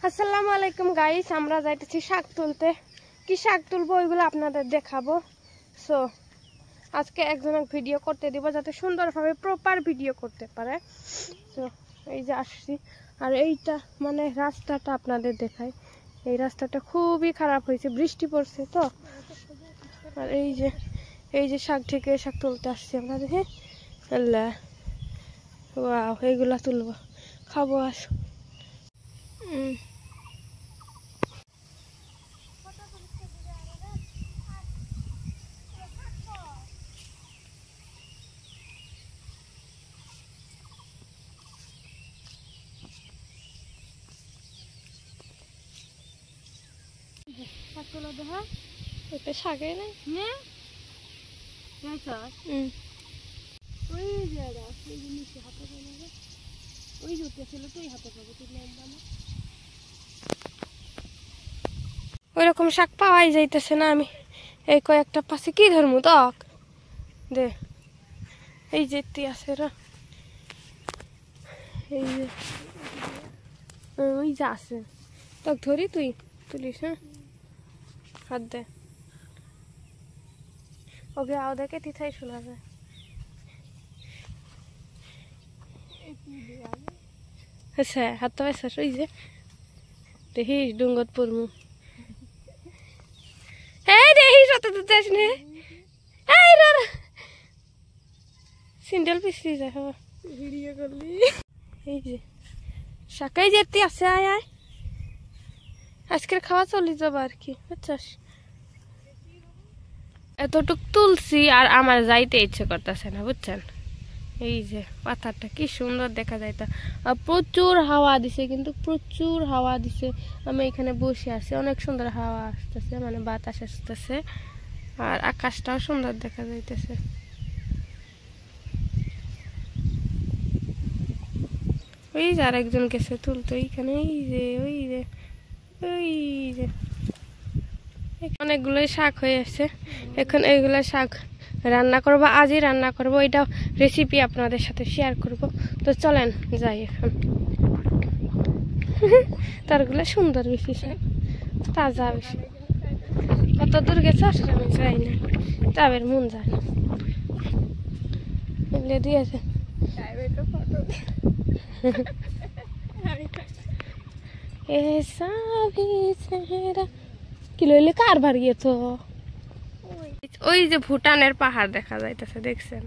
আসসালামু আলাইকুম গাইস, আমরা যাইতেছি শাক তুলতে। কি শাক তুলবো ওইগুলো আপনাদের দেখাবো। সো আজকে একজনের ভিডিও করতে দিব যাতে সুন্দরভাবে প্রপার ভিডিও করতে পারে। সো এই যে আসছি, আর এইটা মানে রাস্তাটা আপনাদের দেখাই। এই রাস্তাটা খুবই খারাপ হয়েছে, বৃষ্টি পড়ছে তো। আর এই যে শাক থেকে শাক তুলতে আসছি আমরা। দেখি আল্লাহ, ওয়াও, এইগুলা তুলবো, খাবো। আস শাক তোলা দেখা, এটা শাকে নাই হ্যাঁ। ওই যে নিচে হাতে পাবে, ওই যে ছিল তো, হাতে পাবে তুই লম্বা না। ওইরকম শাক পাওয়াই যাইতেছে না। আমি এই কয়েকটা পাশে কি ধরমু তক দে, এই যে আছে রা, এই যে ওই যে আছে তক ধরি, তুই তুলিস। হ্যাঁ, হাত দে ওকে, আও দেখে তিথাই শোনা যায়। আচ্ছা, হাত তো পাইছিস, ওই যে দেখিস ডুঙ্গত পড়মু। এই দেখিস অত দূর আস নে, এই রা সিন্ডেল পিছলি যায় ভিডিও করলি। এই যে শাকাই যেতে আছে, আয় আয়, আজকের খাওয়া চলে যাবো আর কি, বুঝছস। এতটুক তুলছি আর আমার যাইতে ইচ্ছে করতেছে না, বুঝছেন। এই যে পাথরটা কি সুন্দর দেখা যায়, প্রচুর হাওয়া দিছে, কিন্তু প্রচুর হাওয়া দিছে। আমি এখানে বসে আছি, অনেক সুন্দর হাওয়া আসতেছে, মানে বাতাস আসতেছে, আর আকাশটাও সুন্দর দেখা যাইতেছে। ওই যে আরেকজন গেছে তুলতে এইখানে, এই যে ওই যে ওই যে অনেকগুলোই শাক হয়ে আছে। এখন এইগুলো শাক রান্না করবো, আজই রান্না করবো। এটা রেসিপি আপনাদের সাথে শেয়ার করব। তো চলেন যাই এখন। তারগুলো সুন্দর বেশি, শাক তাজা বেশি। কত দূর গেছে আসলে আমি যাই না, যাবের মন যায় না। এগুলো দিয়েছে কি লইলে কার বাড়িয়ে তো। ওই যে ভুটানের পাহাড় দেখা যাইতেছে, দেখছেন?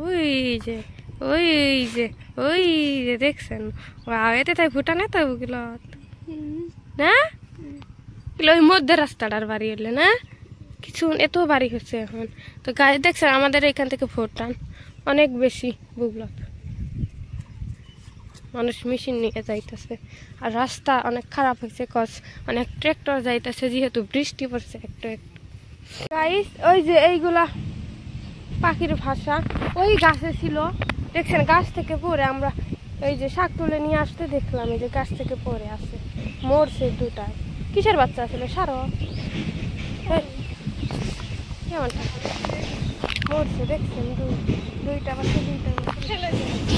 ওই যে ওই যে ওই যে দেখছেন? এতে তাই ভুটানে তো ওগুলো না, ওই মধ্যে রাস্তাটার বাড়ি হলে না, কিছু এত বাড়ি হচ্ছে এখন। তো গাড়ি দেখছেন আমাদের এখান থেকে ভুটান অনেক বেশি, বুগলত মানুষ মেশিন নিয়ে যাইতেছে। আর রাস্তা অনেক খারাপ হয়েছে, কজ অনেক ট্রেক্টর যাইতেছে, যেহেতু বৃষ্টি পড়ছে একটু একটু। গাইস, ওই যে এইগুলা পাখির ভাষা, ওই গাছে ছিল, দেখছেন? গাছ থেকে পড়ে আমরা এই যে শাক তুলে নিয়ে আসতে দেখলাম, এই যে গাছ থেকে পড়ে আছে, মরছে দুটায়। কিসের বাচ্চা ছিল? সারো কেমন মরছে, দেখছেন? দুইটা বাচ্চা, দুইটা বাচ্চা।